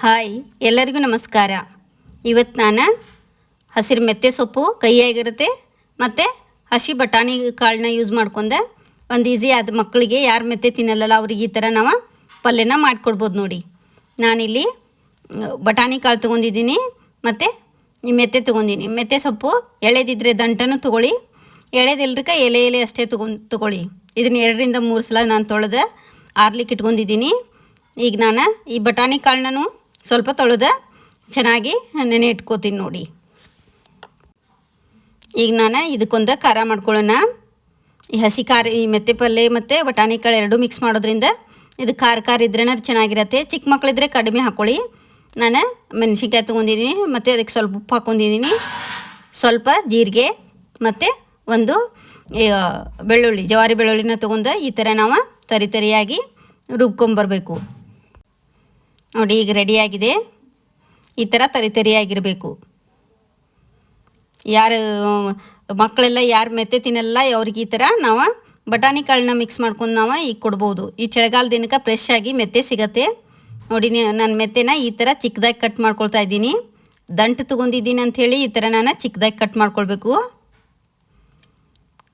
Hi, ಎಲ್ಲರಿಗೂ ನಮಸ್ಕಾರ. ಇವತ್ತು ನಾನು ಹಸಿರು ಮೆಂತ್ಯ ಸೊಪ್ಪು ಕೈಯಾಗಿರುತ್ತೆ ಮತ್ತು ಹಸಿ ಬಟಾಣಿ ಕಾಳನ್ನ ಯೂಸ್ ಮಾಡ್ಕೊಂಡೆ ಒಂದು ಈಸಿ ಆದ ಮಕ್ಕಳಿಗೆ ಯಾರು ಮೆಂತ್ಯ ತಿನ್ನಲ್ಲ ಅವ್ರಿಗೆ ಈ ಥರ ನಾವು ಪಲ್ಯನ ಮಾಡಿಕೊಡ್ಬೋದು ನೋಡಿ. ನಾನಿಲ್ಲಿ ಬಟಾಣಿ ಕಾಳು ತೊಗೊಂಡಿದ್ದೀನಿ ಮತ್ತು ಈ ಮೆಂತ್ಯ ತೊಗೊಂಡಿನಿ. ಮೆಂತ್ಯ ಸೊಪ್ಪು ಎಳೆದಿದ್ದರೆ ದಂಟನೂ ತೊಗೊಳ್ಳಿ, ಎಳೆದಿಲ್ರಿಕ ಎಲೆ ಅಷ್ಟೇ ತೊಗೊಳ್ಳಿ. ಇದನ್ನು 2ರಿಂದ 3 ಸಲ ನಾನು ತೊಳೆದು ಆರ್ಲಿಕ್ಕೆ ಇಟ್ಕೊಂಡಿದ್ದೀನಿ. ಈಗ ನಾನು ಈ ಬಟಾಣಿ ಕಾಳನ್ನು ಸ್ವಲ್ಪ ತೊಳೆದು ಚೆನ್ನಾಗಿ ನೆನೆ ಇಟ್ಕೋತೀನಿ ನೋಡಿ. ಈಗ ನಾನು ಇದಕ್ಕೊಂದು ಖಾರ ಮಾಡ್ಕೊಳ್ಳೋಣ. ಈ ಹಸಿ ಖಾರ, ಈ ಮೆಂತ್ಯ ಪಲ್ಯ ಮತ್ತು ಬಟಾಣಿ ಕಾಳು ಎರಡೂ ಮಿಕ್ಸ್ ಮಾಡೋದ್ರಿಂದ ಇದು ಖಾರ ಇದ್ರೇ ಚೆನ್ನಾಗಿರತ್ತೆ. ಚಿಕ್ಕ ಮಕ್ಕಳಿದ್ರೆ ಕಡಿಮೆ ಹಾಕ್ಕೊಳ್ಳಿ. ನಾನು ಮೆಣಸಿನ್ಕಾಯಿ ತೊಗೊಂಡಿದ್ದೀನಿ ಮತ್ತು ಅದಕ್ಕೆ ಸ್ವಲ್ಪ ಉಪ್ಪು ಹಾಕ್ಕೊಂಡಿದ್ದೀನಿ, ಸ್ವಲ್ಪ ಜೀರಿಗೆ ಮತ್ತು ಒಂದು ಬೆಳ್ಳುಳ್ಳಿ, ಜವಾರಿ ಬೆಳ್ಳುಳ್ಳಿನ ತೊಗೊಂಡು ಈ ಥರ ನಾವು ತರಿಯಾಗಿ ರುಬ್ಕೊಂಬರ್ಬೇಕು ನೋಡಿ. ಈಗ ರೆಡಿಯಾಗಿದೆ. ಈ ಥರ ತರಿಯಾಗಿರಬೇಕು. ಯಾರು ಮಕ್ಕಳೆಲ್ಲ ಯಾರು ಮೆಂತ್ಯ ತಿನ್ನಲ್ಲ ಅವ್ರಿಗೆ ಈ ಥರ ನಾವು ಬಟಾಣಿ ಕಾಳನ್ನ ಮಿಕ್ಸ್ ಮಾಡ್ಕೊಂಡು ನಾವು ಈಗ ಕೊಡ್ಬೋದು. ಈ ಚಳಿಗಾಲ ದಿನಕ್ಕೆ ಫ್ರೆಶ್ ಆಗಿ ಮೆಂತ್ಯ ಸಿಗತ್ತೆ ನೋಡಿ. ನಾನು ಮೆಂತ್ಯನ ಈ ಥರ ಚಿಕ್ಕದಾಗಿ ಕಟ್ ಮಾಡ್ಕೊಳ್ತಾ ಇದ್ದೀನಿ. ದಂಟು ತೊಗೊಂಡಿದ್ದೀನಿ ಅಂಥೇಳಿ ಈ ಥರ ನಾನು ಚಿಕ್ಕದಾಗಿ ಕಟ್ ಮಾಡ್ಕೊಳ್ಬೇಕು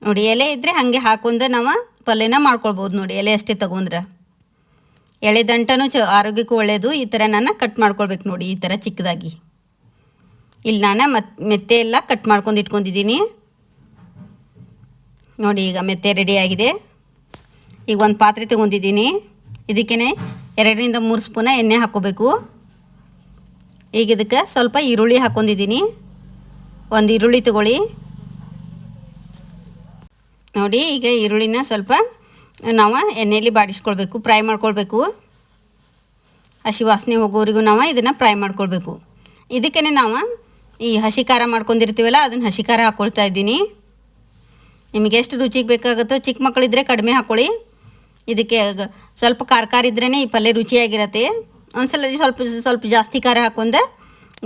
ನೋಡಿ. ಎಲೆ ಇದ್ದರೆ ಹಾಗೆ ಹಾಕೊಂಡು ನಾವು ಪಲ್ಯನ ಮಾಡ್ಕೊಳ್ಬೋದು ನೋಡಿ. ಎಲೆ ಅಷ್ಟೇ ತೊಗೊಂಡ್ರೆ ಎಳೆ ದಂಟನೂ ಆರೋಗ್ಯಕ್ಕೂ ಒಳ್ಳೆಯದು. ಈ ಥರ ನಾನು ಕಟ್ ಮಾಡ್ಕೊಳ್ಬೇಕು ನೋಡಿ, ಈ ಥರ ಚಿಕ್ಕದಾಗಿ. ಇಲ್ಲಿ ನಾನು ಮೆಂತ್ಯ ಎಲ್ಲ ಕಟ್ ಮಾಡ್ಕೊಂಡು ಇಟ್ಕೊಂಡಿದ್ದೀನಿ ನೋಡಿ. ಈಗ ಮೆಂತ್ಯ ರೆಡಿಯಾಗಿದೆ. ಈಗ ಒಂದು ಪಾತ್ರೆ ತೊಗೊಂಡಿದ್ದೀನಿ. ಇದಕ್ಕೇ 2ರಿಂದ 3 ಸ್ಪೂನ ಎಣ್ಣೆ ಹಾಕ್ಕೋಬೇಕು. ಈಗ ಇದಕ್ಕೆ ಸ್ವಲ್ಪ ಈರುಳ್ಳಿ ಹಾಕ್ಕೊಂಡಿದ್ದೀನಿ. ಒಂದು ಈರುಳ್ಳಿ ತೊಗೊಳ್ಳಿ ನೋಡಿ. ಈಗ ಈರುಳ್ಳಿನ ಸ್ವಲ್ಪ ನಾವು ಎಣ್ಣೆಯಲ್ಲಿ ಬಾಡಿಸ್ಕೊಳ್ಬೇಕು, ಫ್ರೈ ಮಾಡ್ಕೊಳ್ಬೇಕು. ಹಸಿ ವಾಸನೆ ಹೋಗೋವರೆಗೂ ನಾವು ಇದನ್ನು ಫ್ರೈ ಮಾಡ್ಕೊಳ್ಬೇಕು. ಇದಕ್ಕೇ ನಾವು ಈ ಹಸಿ ಖಾರ ಮಾಡ್ಕೊಂಡಿರ್ತೀವಲ್ಲ, ಅದನ್ನು ಹಸಿ ಖಾರ ಹಾಕ್ಕೊಳ್ತಾ ಇದ್ದೀನಿ. ನಿಮಗೆ ಎಷ್ಟು ರುಚಿಗೆ ಬೇಕಾಗುತ್ತೋ, ಚಿಕ್ಕ ಮಕ್ಕಳಿದ್ರೆ ಕಡಿಮೆ ಹಾಕ್ಕೊಳ್ಳಿ. ಇದಕ್ಕೆ ಸ್ವಲ್ಪ ಖಾರ ಇದ್ರೇ ಈ ಪಲ್ಯ ರುಚಿಯಾಗಿರತ್ತೆ. ಒಂದ್ಸಲ ಸ್ವಲ್ಪ ಜಾಸ್ತಿ ಖಾರ ಹಾಕ್ಕೊಂಡು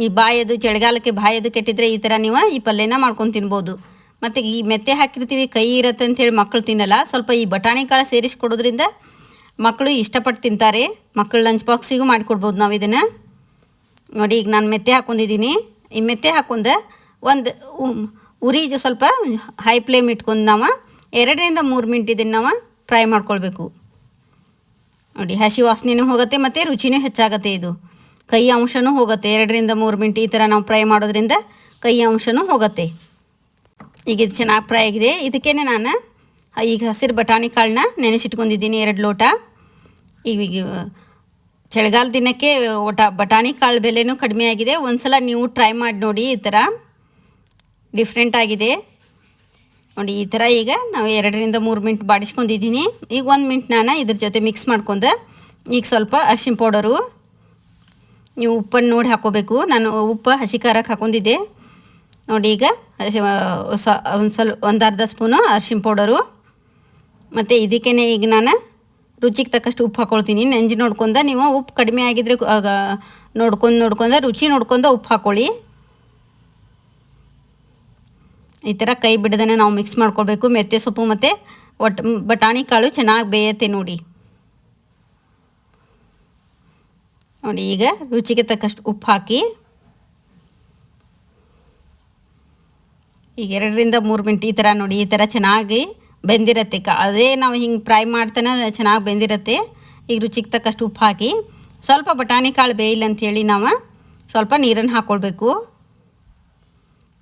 ಈ ಬಾಯದು ಚಳಿಗಾಲಕ್ಕೆ ಬಾಯದು ಕೆಟ್ಟಿದ್ರೆ ಈ ಥರ ನೀವು ಈ ಪಲ್ಯನ ಮಾಡ್ಕೊಂಡು ತಿನ್ಬೋದು. ಮತ್ತು ಈ ಮೆಂತ್ಯ ಹಾಕಿರ್ತೀವಿ ಕೈ ಇರತ್ತೆ ಅಂಥೇಳಿ ಮಕ್ಕಳು ತಿನ್ನಲ್ಲ. ಸ್ವಲ್ಪ ಈ ಬಟಾಣಿ ಕಾಳು ಸೇರಿಸ್ಕೊಡೋದ್ರಿಂದ ಮಕ್ಕಳು ಇಷ್ಟಪಟ್ಟು ತಿಂತಾರೆ. ಮಕ್ಕಳು ಲಂಚ್ ಬಾಕ್ಸಿಗೂ ಮಾಡಿಕೊಡ್ಬೋದು ನಾವು ಇದನ್ನು ನೋಡಿ. ಈಗ ನಾನು ಮೆಂತ್ಯ ಹಾಕ್ಕೊಂಡಿದ್ದೀನಿ. ಈ ಮೆಂತ್ಯ ಹಾಕ್ಕೊಂಡು ಒಂದು ಉರಿ ಸ್ವಲ್ಪ ಹೈ ಫ್ಲೇಮ್ ಇಟ್ಕೊಂಡು ನಾವು 2ರಿಂದ 3 ಮಿನಿಟ್ ಇದನ್ನು ನಾವು ಫ್ರೈ ಮಾಡ್ಕೊಳ್ಬೇಕು ನೋಡಿ. ಹಸಿ ವಾಸನೆಯೂ ಹೋಗುತ್ತೆ ಮತ್ತು ರುಚಿನೂ ಹೆಚ್ಚಾಗುತ್ತೆ. ಇದು ಕೈ ಅಂಶನೂ ಹೋಗುತ್ತೆ. 2ರಿಂದ 3 ಮಿನಿಟ್ ಈ ಥರ ನಾವು ಫ್ರೈ ಮಾಡೋದ್ರಿಂದ ಕೈ ಅಂಶನೂ ಹೋಗುತ್ತೆ. ಈಗ ಇದು ಚೆನ್ನಾಗಿ ಫ್ರೈ ಆಗಿದೆ. ಇದಕ್ಕೇ ನಾನು ಈಗ ಹಸಿರು ಬಟಾಣಿ ಕಾಳನ್ನ ನೆನೆಸಿಟ್ಕೊಂಡಿದ್ದೀನಿ 2 ಲೋಟ. ಈಗ ಚಳಿಗಾಲ ದಿನಕ್ಕೆ ಬಟಾಣಿ ಕಾಳು ಬೆಲೆನೂ ಕಡಿಮೆ ಆಗಿದೆ. ಒಂದು ಸಲ ನೀವು ಟ್ರೈ ಮಾಡಿ ನೋಡಿ, ಈ ಥರ ಡಿಫ್ರೆಂಟ್ ಆಗಿದೆ ನೋಡಿ. ಈ ಥರ ಈಗ ನಾವು 2ರಿಂದ 3 ಮಿನಿಟ್ ಬಾಡಿಸ್ಕೊಂಡಿದ್ದೀನಿ. ಈಗ 1 ಮಿನಿಟ್ ನಾನು ಇದ್ರ ಜೊತೆ ಮಿಕ್ಸ್ ಮಾಡ್ಕೊಂಡು ಈಗ ಸ್ವಲ್ಪ ಅರಿಶಿನ ಪೌಡರು, ನೀವು ಉಪ್ಪನ್ನು ನೋಡಿ ಹಾಕ್ಕೋಬೇಕು. ನಾನು ಉಪ್ಪು ಹಸಿ ಖಾರಕ್ಕೆ ಹಾಕ್ಕೊಂಡಿದ್ದೆ ನೋಡಿ. ಈಗ ಒಂದು ಅರ್ಧ ಸ್ಪೂನು ಅರಿಶಿನ ಪೌಡರು ಮತ್ತು ಇದಕ್ಕೇ ಈಗ ನಾನು ರುಚಿಗೆ ತಕ್ಕಷ್ಟು ಉಪ್ಪು ಹಾಕ್ಕೊಳ್ತೀನಿ. ನೆಂಜಿ ನೋಡ್ಕೊಂಡು ನೀವು ಉಪ್ಪು ಕಡಿಮೆ ಆಗಿದ್ರೆ ನೋಡ್ಕೊಂಡು ರುಚಿ ನೋಡ್ಕೊಂಡು ಉಪ್ಪು ಹಾಕ್ಕೊಳ್ಳಿ. ಈ ಥರ ಕೈ ಬಿಡದೇ ನಾವು ಮಿಕ್ಸ್ ಮಾಡ್ಕೊಳ್ಬೇಕು. ಮೆಂತ್ಯ ಸೊಪ್ಪು ಮತ್ತು ಬಟಾಣಿ ಕಾಳು ಚೆನ್ನಾಗಿ ಬೇಯತ್ತೆ ನೋಡಿ. ಈಗ ರುಚಿಗೆ ತಕ್ಕಷ್ಟು ಉಪ್ಪು ಹಾಕಿ ಈಗ 2ರಿಂದ 3 ಮಿನಿಟ್ ಈ ಥರ ನೋಡಿ. ಈ ಥರ ಚೆನ್ನಾಗಿ ಬೆಂದಿರತ್ತೆ. ಅದೇ ನಾವು ಹಿಂಗೆ ಫ್ರೈ ಮಾಡ್ತಾನೆ ಚೆನ್ನಾಗಿ ಬೆಂದಿರತ್ತೆ. ಈಗ ರುಚಿಗೆ ತಕ್ಕಷ್ಟು ಉಪ್ಪು ಹಾಕಿ ಸ್ವಲ್ಪ ಬಟಾಣಿ ಕಾಳು ಬೇಯಿಲ್ಲ ಅಂಥೇಳಿ ನಾವು ಸ್ವಲ್ಪ ನೀರನ್ನು ಹಾಕ್ಕೊಳ್ಬೇಕು.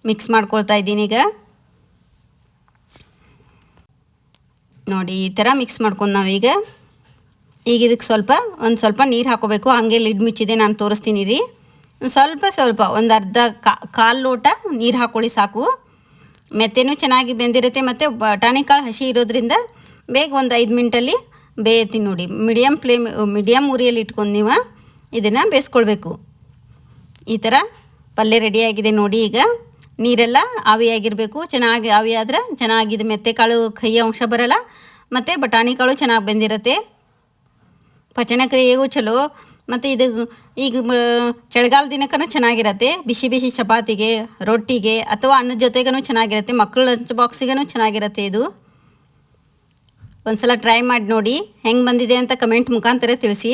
ಮಿಕ್ಸ್ ಮಾಡ್ಕೊಳ್ತಾ ಇದ್ದೀನಿ ಈಗ ನೋಡಿ. ಈ ಥರ ಮಿಕ್ಸ್ ಮಾಡ್ಕೊಂಡು ನಾವೀಗ ಇದಕ್ಕೆ ಸ್ವಲ್ಪ ನೀರು ಹಾಕ್ಕೋಬೇಕು. ಹಾಗೆ ಲಿಡ್ ಮುಚ್ಚಿದೆ, ನಾನು ತೋರಿಸ್ತೀನಿ ರೀ. ಸ್ವಲ್ಪ ಒಂದು ಕಾಲು ಲೋಟ ನೀರು ಹಾಕ್ಕೊಳ್ಳಿ ಸಾಕು. ಮೆಂತ್ಯನೂ ಚೆನ್ನಾಗಿ ಬೆಂದಿರುತ್ತೆ ಮತ್ತು ಬಟಾಣಿ ಕಾಳು ಹಸಿ ಇರೋದ್ರಿಂದ ಬೇಗ ಒಂದು 5 ಮಿನಿಟಲ್ಲಿ ಬೇಯತ್ತೀನಿ ನೋಡಿ. ಮೀಡಿಯಮ್ ಉರಿಯಲ್ಲಿ ಇಟ್ಕೊಂಡು ನೀವು ಇದನ್ನು ಬೇಯಿಸ್ಕೊಳ್ಬೇಕು. ಈ ಥರ ಪಲ್ಯ ರೆಡಿಯಾಗಿದೆ ನೋಡಿ. ಈಗ ನೀರೆಲ್ಲ ಆವಿಯಾಗಿರಬೇಕು. ಚೆನ್ನಾಗಿ ಆವಿ ಆದರೆ ಚೆನ್ನಾಗಿದೆ. ಮೆಂತ್ಯ ಕಾಳು ಕೈ ಅಂಶ ಬರಲ್ಲ ಮತ್ತು ಬಟಾಣಿ ಕಾಳು ಚೆನ್ನಾಗಿ ಬೆಂದಿರುತ್ತೆ. ಪಚನ ಕ್ರಿಯೆಗೂ ಚಲೋ ಮತ್ತು ಇದು ಈಗ ಚಳಿಗಾಲ ದಿನಕ್ಕೂ ಚೆನ್ನಾಗಿರತ್ತೆ. ಬಿಸಿ ಚಪಾತಿಗೆ, ರೊಟ್ಟಿಗೆ ಅಥವಾ ಅನ್ನದ ಜೊತೆಗೂ ಚೆನ್ನಾಗಿರುತ್ತೆ. ಮಕ್ಕಳು ಲಂಚ್ ಬಾಕ್ಸಿಗೂ ಚೆನ್ನಾಗಿರುತ್ತೆ. ಇದು ಒಂದು ಸಲ ಟ್ರೈ ಮಾಡಿ ನೋಡಿ. ಹೆಂಗೆ ಬಂದಿದೆ ಅಂತ ಕಮೆಂಟ್ ಮುಖಾಂತರ ತಿಳಿಸಿ.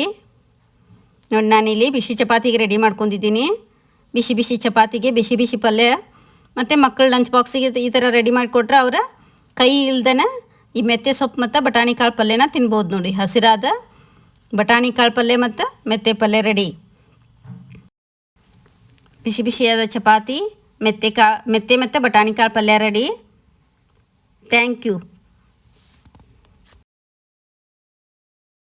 ನೋಡಿ ನಾನಿಲ್ಲಿ ಬಿಸಿ ಚಪಾತಿಗೆ ರೆಡಿ ಮಾಡ್ಕೊಂಡಿದ್ದೀನಿ. ಬಿಸಿ ಬಿಸಿ ಚಪಾತಿಗೆ ಬಿಸಿ ಬಿಸಿ ಪಲ್ಯ ಮತ್ತು ಮಕ್ಕಳು ಲಂಚ್ ಬಾಕ್ಸಿಗೆ ಈ ಥರ ರೆಡಿ ಮಾಡಿಕೊಟ್ರೆ ಅವರ ಕೈ ಇಲ್ದನ ಈ ಮೆಂತ್ಯ ಸೊಪ್ಪು ಮತ್ತು ಬಟಾಣಿ ಕಾಳು ಪಲ್ಯನ ತಿನ್ಬೋದು ನೋಡಿ. ಹಸಿರಾದ ಬಟಾಣಿ ಕಾಳು ಪಲ್ಯ ಮತ್ತು ಮೆಂತ್ಯ ಪಲ್ಯ ರೆಡಿ. ಬಿಸಿ ಬಿಸಿಯಾದ ಚಪಾತಿ ಮೆಂತ್ಯ ಮತ್ತು ಬಟಾಣಿ ಕಾಳು ಪಲ್ಯ ರೆಡಿ. Thank you.